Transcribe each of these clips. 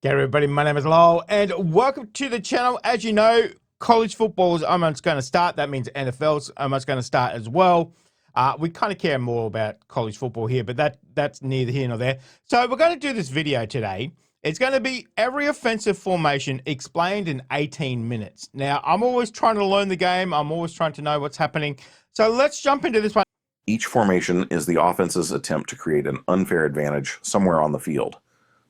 G'day everybody, my name is Lowell and welcome to the channel. As you know, college football is almost going to start. That means NFL's almost going to start as well. We kind of care more about college football here, but that's neither here nor there. So we're going to do this video today. It's going to be every offensive formation explained in 18 minutes. Now, I'm always trying to learn the game. I'm always trying to know what's happening. So let's jump into this one. Each formation is the offense's attempt to create an unfair advantage somewhere on the field.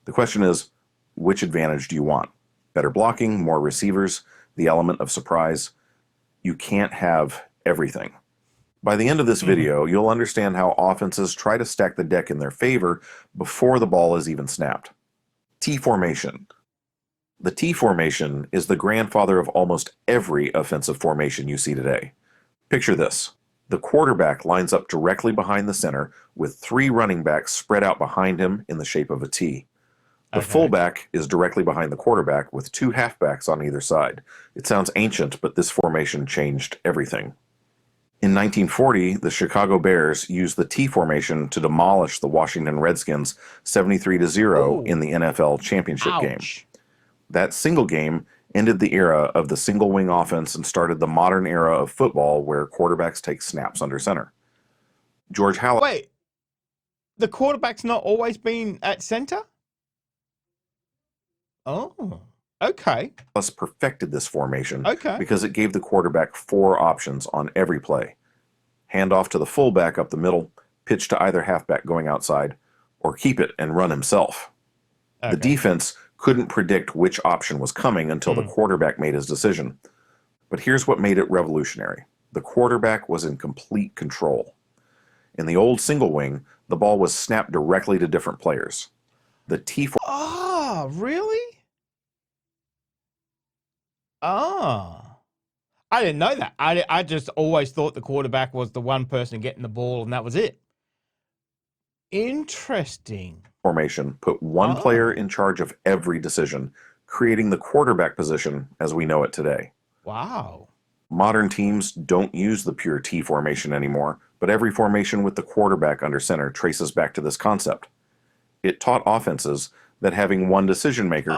The question is, which advantage do you want? Better blocking, more receivers, the element of surprise? You can't have everything. By the end of this video, you'll understand how offenses try to stack the deck in their favor before the ball is even snapped. T formation. The T formation is the grandfather of almost every offensive formation you see today. Picture this. The quarterback lines up directly behind the center with 3 running backs spread out behind him in the shape of a T. The fullback is directly behind the quarterback with 2 halfbacks on either side. It sounds ancient, but this formation changed everything. In 1940, the Chicago Bears used the T formation to demolish the Washington Redskins 73-0 in the NFL championship game. That single game ended the era of the single wing offense and started the modern era of football where quarterbacks take snaps under center. George Howell. Wait, the quarterback's not always been at center? Oh, okay. Plus perfected this formation because it gave the quarterback 4 options on every play. Hand off to the fullback up the middle, pitch to either halfback going outside, or keep it and run himself. The defense couldn't predict which option was coming until the quarterback made his decision. But here's what made it revolutionary. The quarterback was in complete control. In the old single wing, the ball was snapped directly to different players. The T formation. Oh, really? Oh, I didn't know that. I just always thought the quarterback was the one person getting the ball and that was it. Interesting. Formation put one player in charge of every decision, creating the quarterback position as we know it today. Wow. Modern teams don't use the pure T formation anymore, but every formation with the quarterback under center traces back to this concept. It taught offenses that having one decision maker.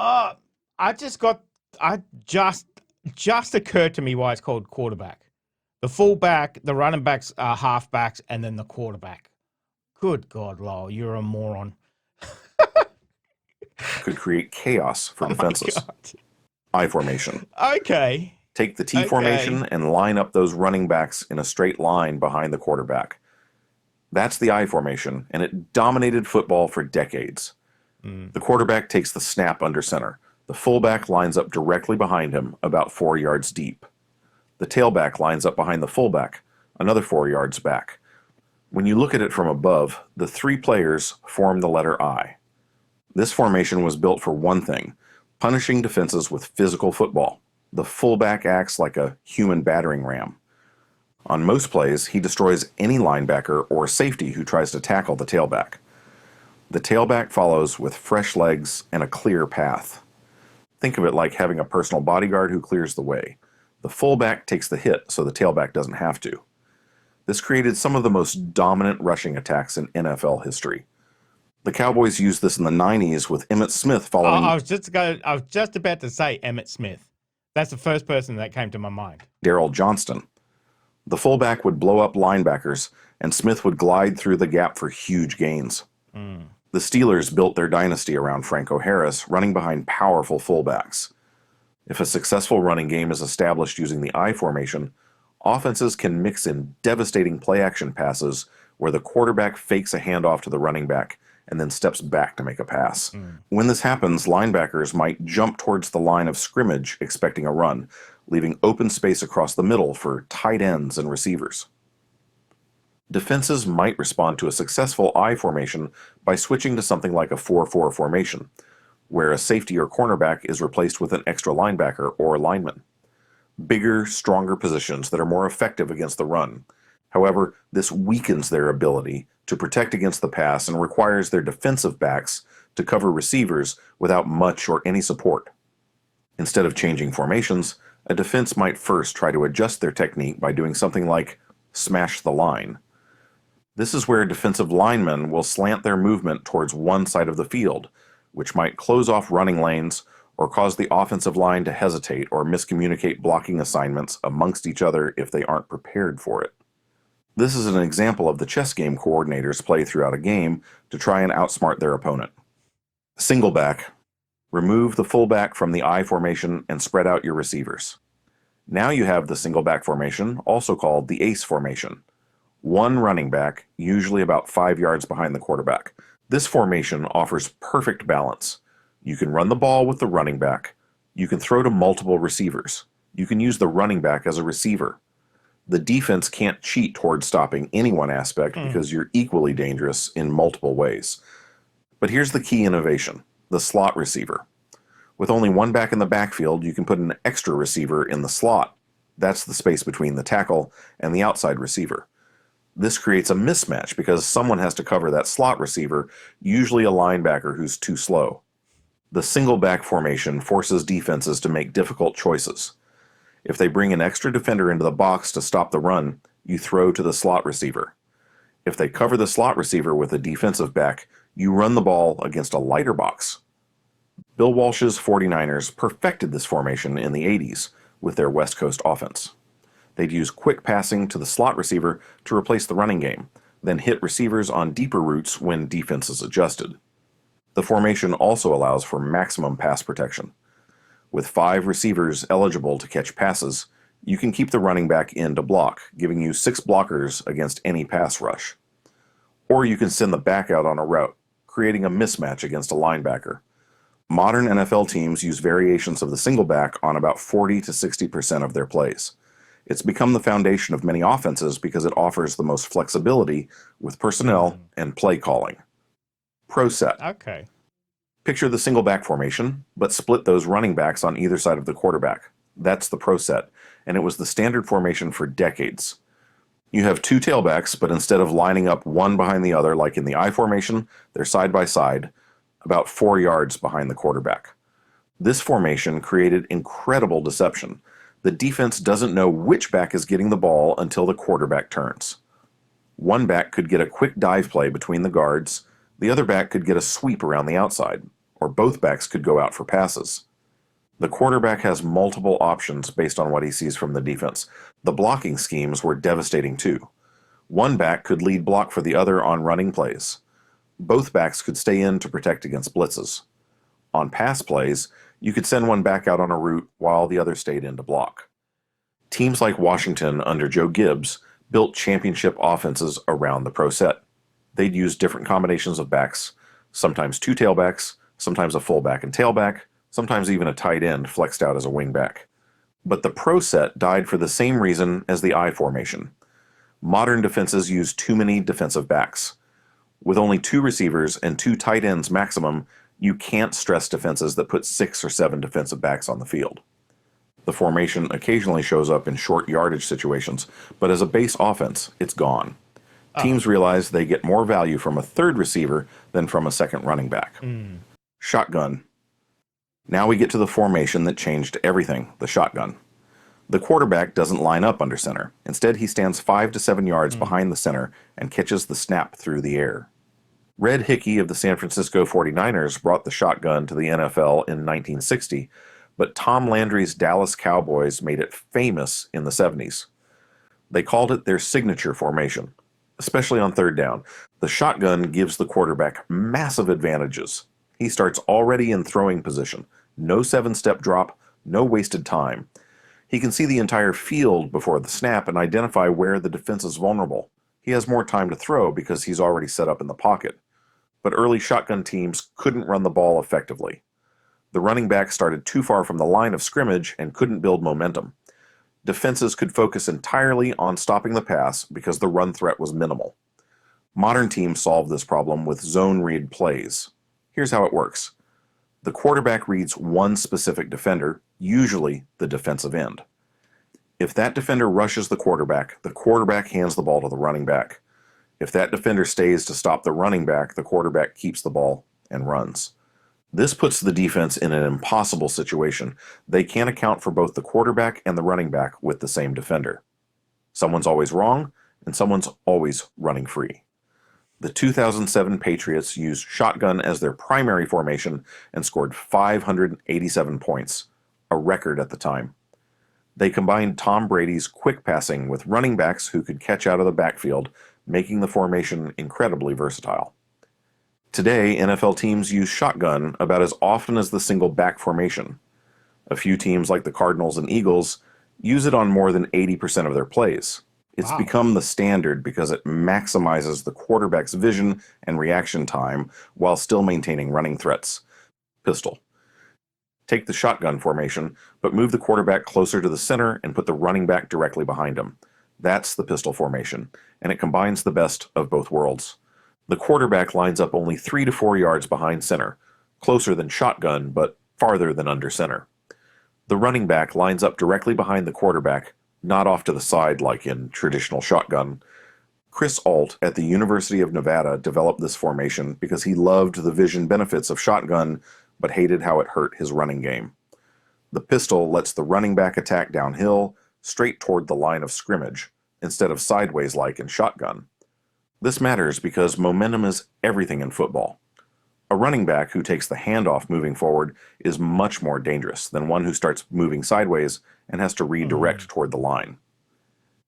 Just occurred to me why it's called quarterback. The fullback, the running backs are halfbacks, and then the quarterback. Good God, Lowell, you're a moron. Could create chaos for defenses. I formation. Okay. Take the T formation and line up those running backs in a straight line behind the quarterback. That's the I formation, and it dominated football for decades. The quarterback takes the snap under center. The fullback lines up directly behind him, about 4 yards deep. The tailback lines up behind the fullback, another 4 yards back. When you look at it from above, the 3 players form the letter I. This formation was built for one thing, punishing defenses with physical football. The fullback acts like a human battering ram. On most plays, he destroys any linebacker or safety who tries to tackle the tailback. The tailback follows with fresh legs and a clear path. Think of it like having a personal bodyguard who clears the way. The fullback takes the hit so the tailback doesn't have to. This created some of the most dominant rushing attacks in NFL history. The Cowboys used this in the 90s with Emmitt Smith following. I was just about to say Emmitt Smith. That's the first person that came to my mind. Daryl Johnston. The fullback would blow up linebackers, and Smith would glide through the gap for huge gains. The Steelers built their dynasty around Franco Harris, running behind powerful fullbacks. If a successful running game is established using the I formation, offenses can mix in devastating play-action passes where the quarterback fakes a handoff to the running back and then steps back to make a pass. When this happens, linebackers might jump towards the line of scrimmage expecting a run, leaving open space across the middle for tight ends and receivers. Defenses might respond to a successful I formation by switching to something like a 4-4 formation, where a safety or cornerback is replaced with an extra linebacker or lineman. Bigger, stronger positions that are more effective against the run. However, this weakens their ability to protect against the pass and requires their defensive backs to cover receivers without much or any support. Instead of changing formations, a defense might first try to adjust their technique by doing something like smash the line. This is where defensive linemen will slant their movement towards one side of the field, which might close off running lanes or cause the offensive line to hesitate or miscommunicate blocking assignments amongst each other if they aren't prepared for it. This is an example of the chess game coordinators play throughout a game to try and outsmart their opponent. Single back. Remove the fullback from the I formation and spread out your receivers. Now you have the single back formation, also called the ace formation. One running back, usually about 5 yards behind the quarterback. This formation offers perfect balance. You can run the ball with the running back. You can throw to multiple receivers. You can use the running back as a receiver. The defense can't cheat towards stopping any one aspect because you're equally dangerous in multiple ways. But here's the key innovation, the slot receiver. With only one back in the backfield, you can put an extra receiver in the slot. That's the space between the tackle and the outside receiver. This creates a mismatch because someone has to cover that slot receiver, usually a linebacker who's too slow. The single back formation forces defenses to make difficult choices. If they bring an extra defender into the box to stop the run, you throw to the slot receiver. If they cover the slot receiver with a defensive back, you run the ball against a lighter box. Bill Walsh's 49ers perfected this formation in the 80s with their West Coast offense. They'd use quick passing to the slot receiver to replace the running game, then hit receivers on deeper routes when defenses adjusted. The formation also allows for maximum pass protection. With 5 receivers eligible to catch passes, you can keep the running back in to block, giving you 6 blockers against any pass rush. Or you can send the back out on a route, creating a mismatch against a linebacker. Modern NFL teams use variations of the single back on about 40 to 60% of their plays. It's become the foundation of many offenses because it offers the most flexibility with personnel and play calling. Pro set. Okay. Picture the single back formation, but split those running backs on either side of the quarterback. That's the pro set, and it was the standard formation for decades. You have 2 tailbacks, but instead of lining up one behind the other like in the I formation, they're side by side, about 4 yards behind the quarterback. This formation created incredible deception. The defense doesn't know which back is getting the ball until the quarterback turns. One back could get a quick dive play between the guards, the other back could get a sweep around the outside, or both backs could go out for passes. The quarterback has multiple options based on what he sees from the defense. The blocking schemes were devastating too. One back could lead block for the other on running plays. Both backs could stay in to protect against blitzes. On pass plays, you could send one back out on a route while the other stayed in to block. Teams like Washington under Joe Gibbs built championship offenses around the pro set. They'd use different combinations of backs, sometimes 2 tailbacks, sometimes a fullback and tailback, sometimes even a tight end flexed out as a wingback. But the pro set died for the same reason as the I formation. Modern defenses use too many defensive backs. With only 2 receivers and 2 tight ends maximum, you can't stress defenses that put 6 or 7 defensive backs on the field. The formation occasionally shows up in short yardage situations, but as a base offense, it's gone. Teams realize they get more value from a 3rd receiver than from a 2nd running back. Shotgun. Now we get to the formation that changed everything, the shotgun. The quarterback doesn't line up under center. Instead, he stands 5 to 7 yards behind the center and catches the snap through the air. Red Hickey of the San Francisco 49ers brought the shotgun to the NFL in 1960, but Tom Landry's Dallas Cowboys made it famous in the 70s. They called it their signature formation. Especially on 3rd down, the shotgun gives the quarterback massive advantages. He starts already in throwing position. No 7-step drop, no wasted time. He can see the entire field before the snap and identify where the defense is vulnerable. He has more time to throw because he's already set up in the pocket. But early shotgun teams couldn't run the ball effectively. The running back started too far from the line of scrimmage and couldn't build momentum. Defenses could focus entirely on stopping the pass because the run threat was minimal. Modern teams solve this problem with zone read plays. Here's how it works. The quarterback reads one specific defender, usually the defensive end. If that defender rushes the quarterback hands the ball to the running back. If that defender stays to stop the running back, the quarterback keeps the ball and runs. This puts the defense in an impossible situation. They can't account for both the quarterback and the running back with the same defender. Someone's always wrong, and someone's always running free. The 2007 Patriots used shotgun as their primary formation and scored 587 points, a record at the time. They combined Tom Brady's quick passing with running backs who could catch out of the backfield, making the formation incredibly versatile. Today, NFL teams use shotgun about as often as the single back formation. A few teams like the Cardinals and Eagles use it on more than 80% of their plays. It's become the standard because it maximizes the quarterback's vision and reaction time while still maintaining running threats. Pistol. Take the shotgun formation, but move the quarterback closer to the center and put the running back directly behind him. That's the pistol formation, and it combines the best of both worlds. The quarterback lines up only 3 to 4 yards behind center, closer than shotgun, but farther than under center. The running back lines up directly behind the quarterback, not off to the side like in traditional shotgun. Chris Alt at the University of Nevada developed this formation because he loved the vision benefits of shotgun, but hated how it hurt his running game. The pistol lets the running back attack downhill, straight toward the line of scrimmage, instead of sideways like in shotgun. This matters because momentum is everything in football. A running back who takes the handoff moving forward is much more dangerous than one who starts moving sideways and has to redirect toward the line.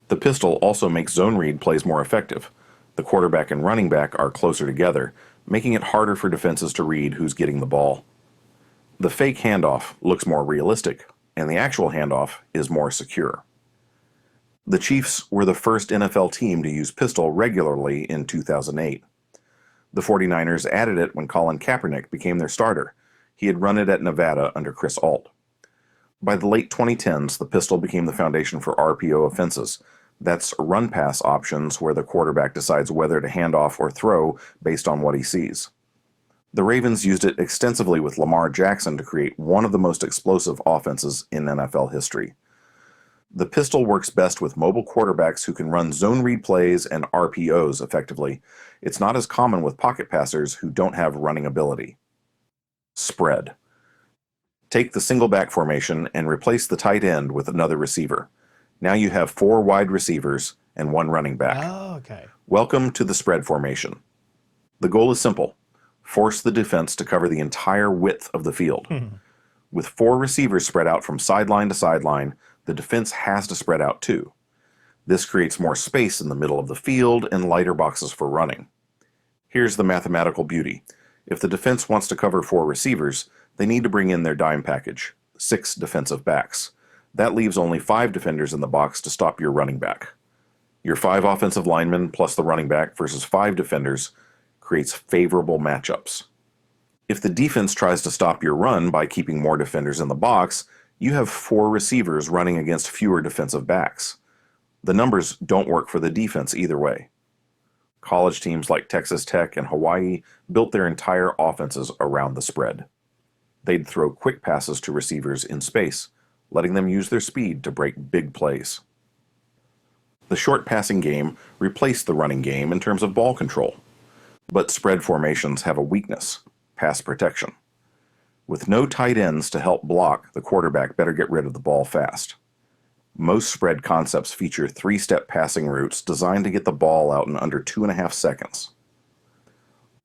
The pistol also makes zone read plays more effective. The quarterback and running back are closer together, making it harder for defenses to read who's getting the ball. The fake handoff looks more realistic, and the actual handoff is more secure. The Chiefs were the first NFL team to use pistol regularly in 2008. The 49ers added it when Colin Kaepernick became their starter. He had run it at Nevada under Chris Alt. By the late 2010s, the pistol became the foundation for RPO offenses. That's run-pass options where the quarterback decides whether to hand off or throw based on what he sees. The Ravens used it extensively with Lamar Jackson to create one of the most explosive offenses in NFL history. The pistol works best with mobile quarterbacks who can run zone read plays and RPOs effectively. It's not as common with pocket passers who don't have running ability. Spread. Take the single back formation and replace the tight end with another receiver. Now you have 4 wide receivers and 1 running back. Oh, okay. Welcome to the spread formation. The goal is simple. Force the defense to cover the entire width of the field. With 4 receivers spread out from sideline to sideline, the defense has to spread out too. This creates more space in the middle of the field and lighter boxes for running. Here's the mathematical beauty. If the defense wants to cover 4 receivers, they need to bring in their dime package, 6 defensive backs. That leaves only 5 defenders in the box to stop your running back. Your 5 offensive linemen plus the running back versus 5 defenders creates favorable matchups. If the defense tries to stop your run by keeping more defenders in the box, you have 4 receivers running against fewer defensive backs. The numbers don't work for the defense either way. College teams like Texas Tech and Hawaii built their entire offenses around the spread. They'd throw quick passes to receivers in space, letting them use their speed to break big plays. The short passing game replaced the running game in terms of ball control. But spread formations have a weakness: pass protection. With no tight ends to help block, the quarterback better get rid of the ball fast. Most spread concepts feature 3-step passing routes designed to get the ball out in under 2.5 seconds.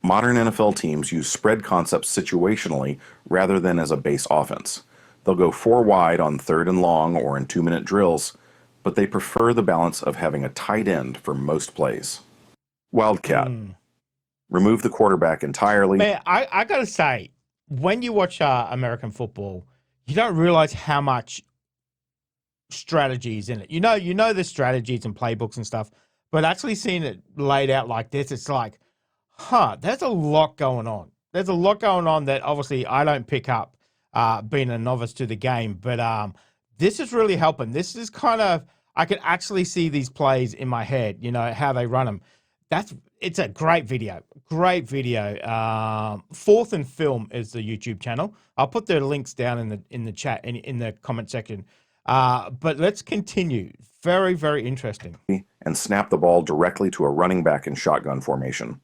Modern NFL teams use spread concepts situationally rather than as a base offense. They'll go 4 wide on 3rd and long or in 2-minute drills, but they prefer the balance of having a tight end for most plays. Wildcat. Remove the quarterback entirely. Man, I gotta say, when you watch American football, you don't realize how much strategy is in it. You know the strategies and playbooks and stuff, but actually seeing it laid out like this, it's like, there's a lot going on. There's a lot going on that obviously I don't pick up being a novice to the game, but this is really helping. This is kind of, I can actually see these plays in my head, how they run them. It's a great video. Great video. Fourth and Film is the YouTube channel. I'll put the links down in the chat and in the comment section. But let's continue. Very, very interesting. And snap the ball directly to a running back in shotgun formation.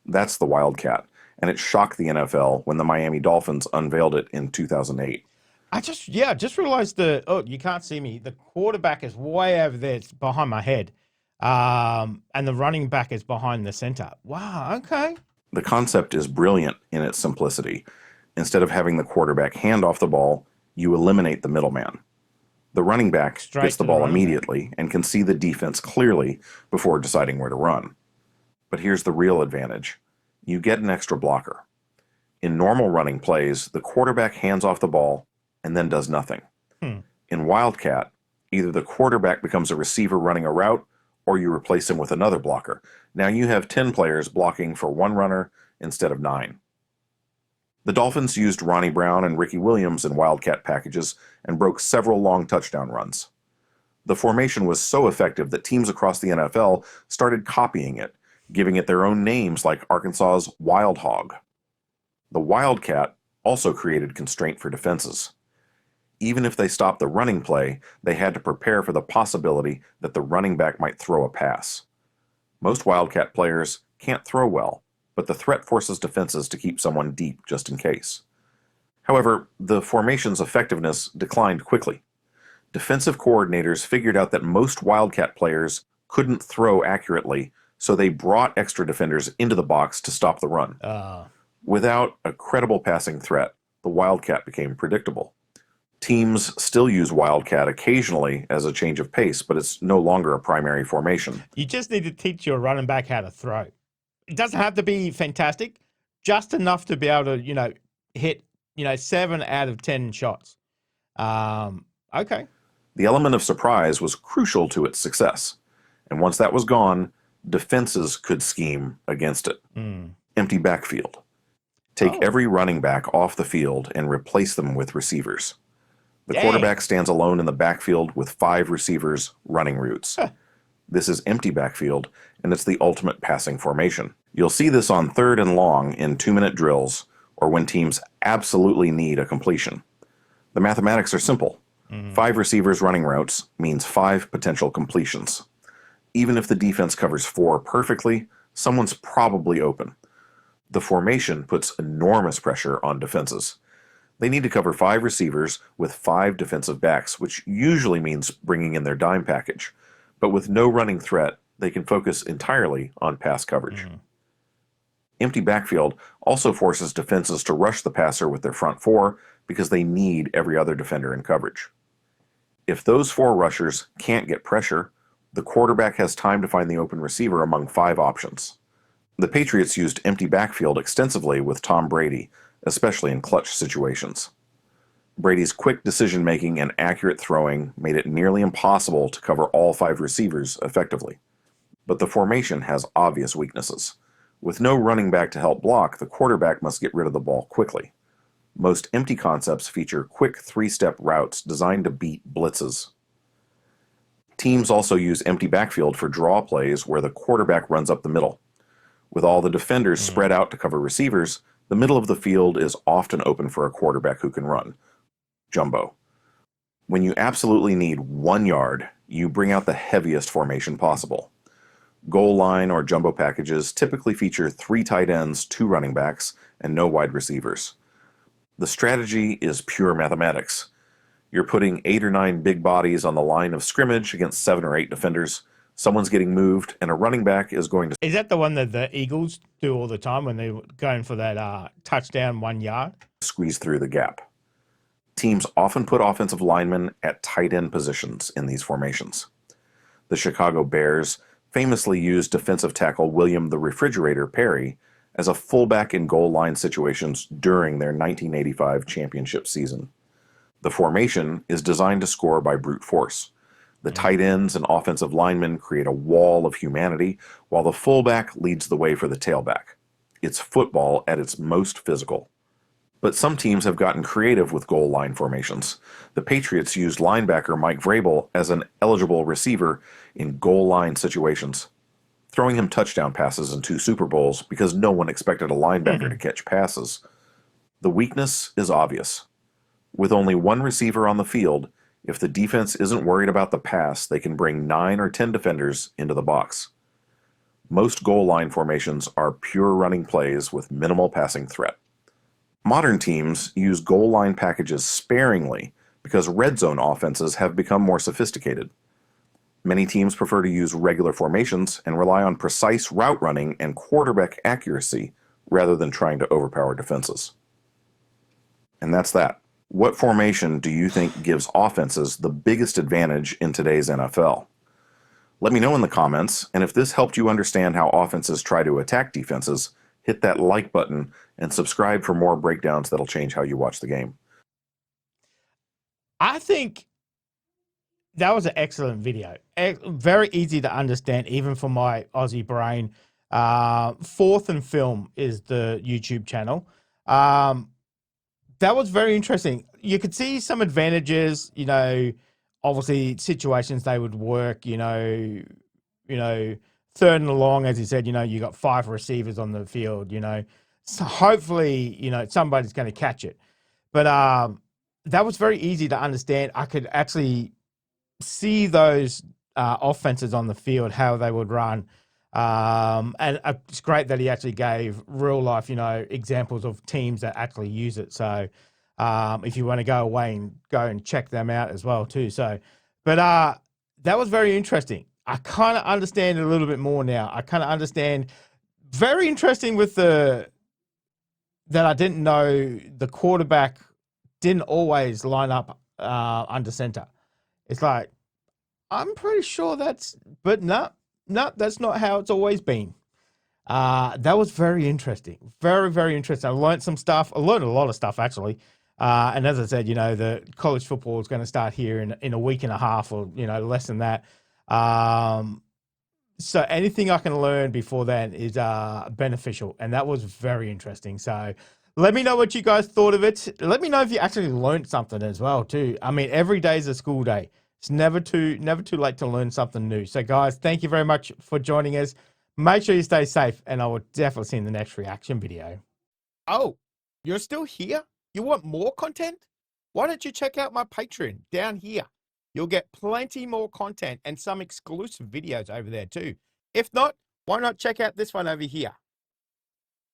That's the Wildcat, and it shocked the NFL when the Miami Dolphins unveiled it in 2008. I just realized you can't see me. The quarterback is way over there. It's behind my head. And the running back is behind the center. Wow. Okay. The concept is brilliant in its simplicity. Instead of having the quarterback hand off the ball, you eliminate the middleman. The running back Straight gets the to the ball running back. immediately and can see the defense clearly before deciding where to run. But here's the real advantage. You get an extra blocker. In normal running plays, the quarterback hands off the ball and then does nothing. In Wildcat, either the quarterback becomes a receiver running a route or you replace him with another blocker. Now you have 10 players blocking for one runner instead of 9. The Dolphins used Ronnie Brown and Ricky Williams in Wildcat packages and broke several long touchdown runs. The formation was so effective that teams across the NFL started copying it, giving it their own names like Arkansas's Wild Hog. The Wildcat also created constraint for defenses. Even if they stopped the running play, they had to prepare for the possibility that the running back might throw a pass. Most Wildcat players can't throw well, but the threat forces defenses to keep someone deep just in case. However, the formation's effectiveness declined quickly. Defensive coordinators figured out that most Wildcat players couldn't throw accurately, so they brought extra defenders into the box to stop the run. Without a credible passing threat, the Wildcat became predictable. Teams still use Wildcat occasionally as a change of pace, but it's no longer a primary formation. You just need to teach your running back how to throw. It doesn't have to be fantastic, just enough to be able to, hit, 7 out of 10 shots. Okay. The element of surprise was crucial to its success. And once that was gone, defenses could scheme against it. Empty backfield. Take every running back off the field and replace them with receivers. The quarterback stands alone in the backfield with 5 receivers running routes. This is empty backfield, and it's the ultimate passing formation. You'll see this on 3rd and long in 2-minute drills, or when teams absolutely need a completion. The mathematics are simple. 5 receivers running routes means 5 potential completions. Even if the defense covers 4 perfectly, someone's probably open. The formation puts enormous pressure on defenses. They need to cover 5 receivers with 5 defensive backs, which usually means bringing in their dime package. But with no running threat, they can focus entirely on pass coverage. Empty backfield also forces defenses to rush the passer with their front 4 because they need every other defender in coverage. If those 4 rushers can't get pressure, the quarterback has time to find the open receiver among 5 options. The Patriots used empty backfield extensively with Tom Brady, especially in clutch situations. Brady's quick decision-making and accurate throwing made it nearly impossible to cover all 5 receivers effectively. But the formation has obvious weaknesses. With no running back to help block, the quarterback must get rid of the ball quickly. Most empty concepts feature quick 3-step routes designed to beat blitzes. Teams also use empty backfield for draw plays where the quarterback runs up the middle. With all the defenders spread out to cover receivers, the middle of the field is often open for a quarterback who can run. Jumbo. When you absolutely need 1 yard, you bring out the heaviest formation possible. Goal line or jumbo packages typically feature 3 tight ends, 2 running backs, and no wide receivers. The strategy is pure mathematics. You're putting 8 or 9 big bodies on the line of scrimmage against 7 or 8 defenders. Someone's getting moved, and a running back is going to... Is that the one that the Eagles do all the time when they're going for that touchdown 1 yard? ...squeeze through the gap. Teams often put offensive linemen at tight end positions in these formations. The Chicago Bears famously used defensive tackle William the Refrigerator Perry as a fullback in goal line situations during their 1985 championship season. The formation is designed to score by brute force. The tight ends and offensive linemen create a wall of humanity, while the fullback leads the way for the tailback. It's football at its most physical. But some teams have gotten creative with goal line formations. The Patriots used linebacker Mike Vrabel as an eligible receiver in goal line situations, throwing him touchdown passes in 2 Super Bowls because no one expected a linebacker to catch passes. The weakness is obvious. With only 1 receiver on the field, if the defense isn't worried about the pass, they can bring 9 or 10 defenders into the box. Most goal line formations are pure running plays with minimal passing threat. Modern teams use goal line packages sparingly because red zone offenses have become more sophisticated. Many teams prefer to use regular formations and rely on precise route running and quarterback accuracy rather than trying to overpower defenses. And that's that. What formation do you think gives offenses the biggest advantage in today's NFL? Let me know in the comments, and if this helped you understand how offenses try to attack defenses, hit that like button and subscribe for more breakdowns that'll change how you watch the game. I think that was an excellent video. Very easy to understand, even for my Aussie brain. Fourth and Film is the YouTube channel. That was very interesting. You could see some advantages, obviously situations they would work, third and long, as he said, you got 5 receivers on the field, so hopefully, somebody's going to catch it. But that was very easy to understand. I could actually see those offenses on the field, how they would run. And it's great that he actually gave real life, examples of teams that actually use it. So if you want to go away and go and check them out as well too. So, but that was very interesting. I kind of understand it a little bit more now. I kind of understand. Very interesting with that I didn't know the quarterback didn't always line up under center. It's like, I'm pretty sure but no, that's not how it's always been. That was very interesting. Very, very interesting. I learned some stuff. I learned a lot of stuff, actually. And as I said, the college football is going to start here in a week and a half or, less than that. So anything I can learn before then is beneficial. And that was very interesting. So let me know what you guys thought of it. Let me know if you actually learned something as well, too. I mean, every day is a school day. It's never too late to learn something new. So, guys, thank you very much for joining us. Make sure you stay safe, and I will definitely see you in the next reaction video. Oh, you're still here? You want more content? Why don't you check out my Patreon down here? You'll get plenty more content and some exclusive videos over there too. If not, why not check out this one over here?